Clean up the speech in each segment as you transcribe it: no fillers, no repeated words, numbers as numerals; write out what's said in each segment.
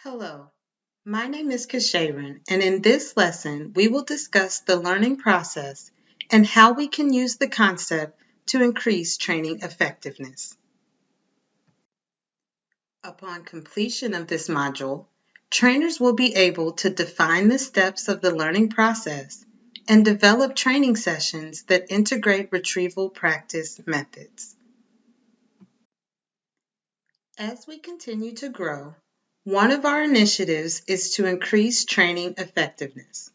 Hello, my name is Kasharon, and in this lesson, we will discuss the learning process and how we can use the concept to increase training effectiveness. Upon completion of this module, trainers will be able to define the steps of the learning process and develop training sessions that integrate retrieval practice methods. As we continue to grow, one of our initiatives is to increase training effectiveness.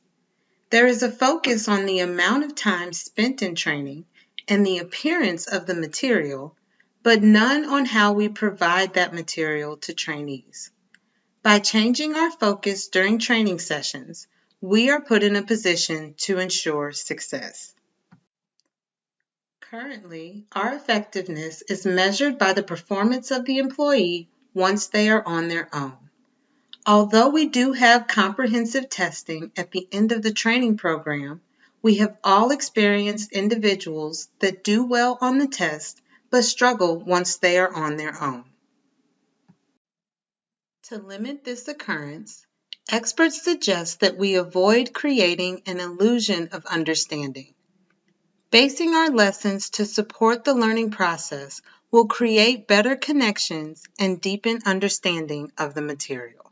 There is a focus on the amount of time spent in training and the appearance of the material, but none on how we provide that material to trainees. By changing our focus during training sessions, we are put in a position to ensure success. Currently, our effectiveness is measured by the performance of the employee once they are on their own. Although we do have comprehensive testing at the end of the training program, we have all experienced individuals that do well on the test but struggle once they are on their own. To limit this occurrence, experts suggest that we avoid creating an illusion of understanding. Basing our lessons to support the learning process will create better connections and deepen understanding of the material.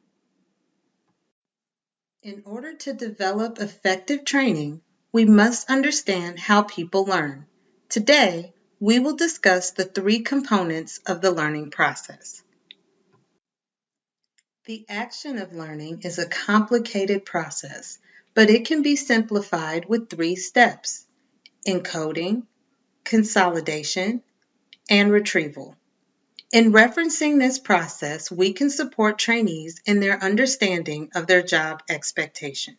In order to develop effective training, we must understand how people learn. Today, we will discuss the three components of the learning process. The action of learning is a complicated process, but it can be simplified with three steps: encoding, consolidation, and retrieval. In referencing this process, we can support trainees in their understanding of their job expectation.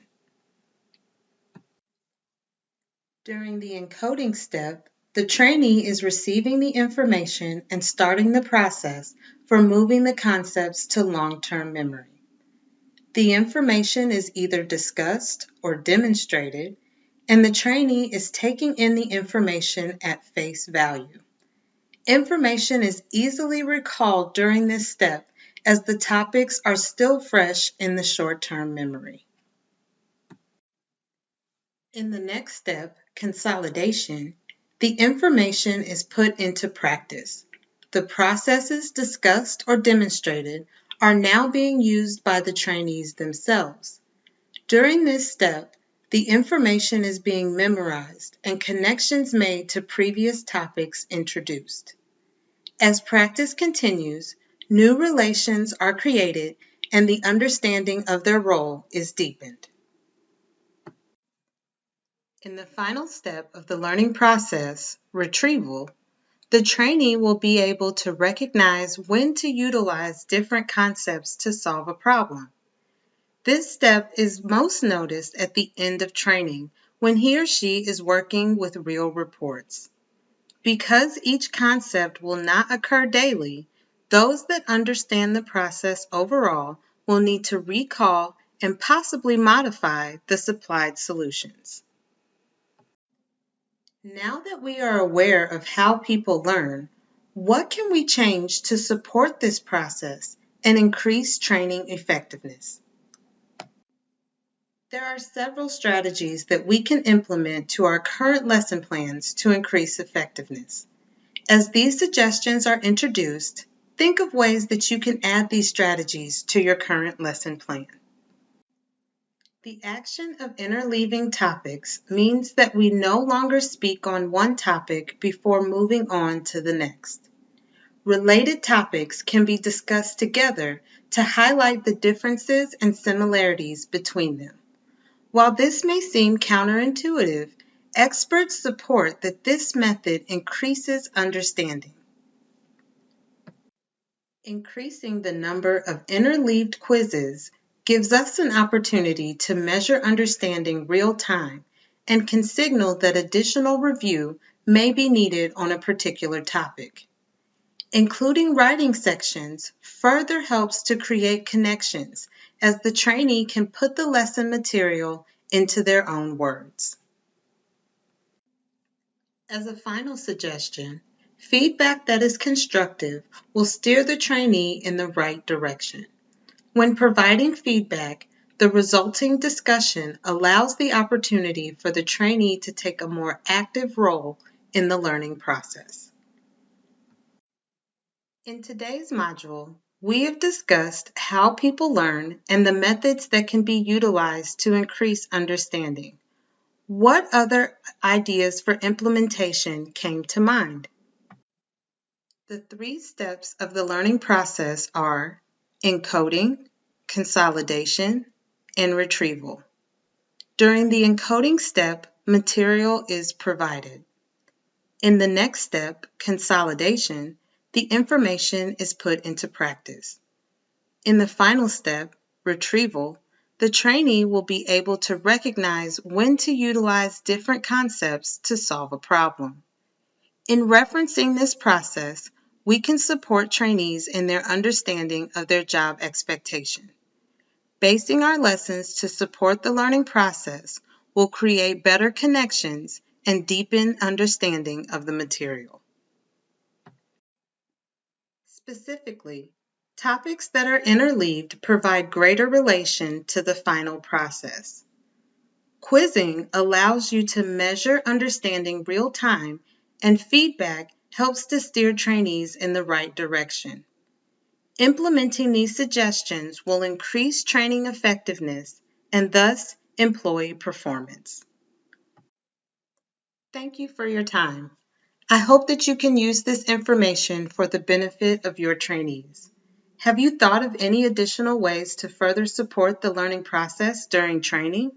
During the encoding step, the trainee is receiving the information and starting the process for moving the concepts to long-term memory. The information is either discussed or demonstrated, and the trainee is taking in the information at face value. Information is easily recalled during this step as the topics are still fresh in the short-term memory. In the next step, consolidation, the information is put into practice. The processes discussed or demonstrated are now being used by the trainees themselves. During this step, the information is being memorized and connections made to previous topics introduced. As practice continues, new relations are created and the understanding of their role is deepened. In the final step of the learning process, retrieval, the trainee will be able to recognize when to utilize different concepts to solve a problem. This step is most noticed at the end of training when he or she is working with real reports. Because each concept will not occur daily, those that understand the process overall will need to recall and possibly modify the supplied solutions. Now that we are aware of how people learn, what can we change to support this process and increase training effectiveness? There are several strategies that we can implement to our current lesson plans to increase effectiveness. As these suggestions are introduced, think of ways that you can add these strategies to your current lesson plan. The action of interleaving topics means that we no longer speak on one topic before moving on to the next. Related topics can be discussed together to highlight the differences and similarities between them. While this may seem counterintuitive, experts support that this method increases understanding. Increasing the number of interleaved quizzes gives us an opportunity to measure understanding real time and can signal that additional review may be needed on a particular topic. Including writing sections further helps to create connections as the trainee can put the lesson material into their own words. As a final suggestion, feedback that is constructive will steer the trainee in the right direction. When providing feedback, the resulting discussion allows the opportunity for the trainee to take a more active role in the learning process. In today's module, we have discussed how people learn and the methods that can be utilized to increase understanding. What other ideas for implementation came to mind? The 3 steps of the learning process are encoding, consolidation, and retrieval. During the encoding step, material is provided. In the next step, consolidation, the information is put into practice. In the final step, retrieval, the trainee will be able to recognize when to utilize different concepts to solve a problem. In referencing this process, we can support trainees in their understanding of their job expectation. Basing our lessons to support the learning process will create better connections and deepen understanding of the material. Specifically, topics that are interleaved provide greater relation to the final process. Quizzing allows you to measure understanding real time, and feedback helps to steer trainees in the right direction. Implementing these suggestions will increase training effectiveness and thus employee performance. Thank you for your time. I hope that you can use this information for the benefit of your trainees. Have you thought of any additional ways to further support the learning process during training?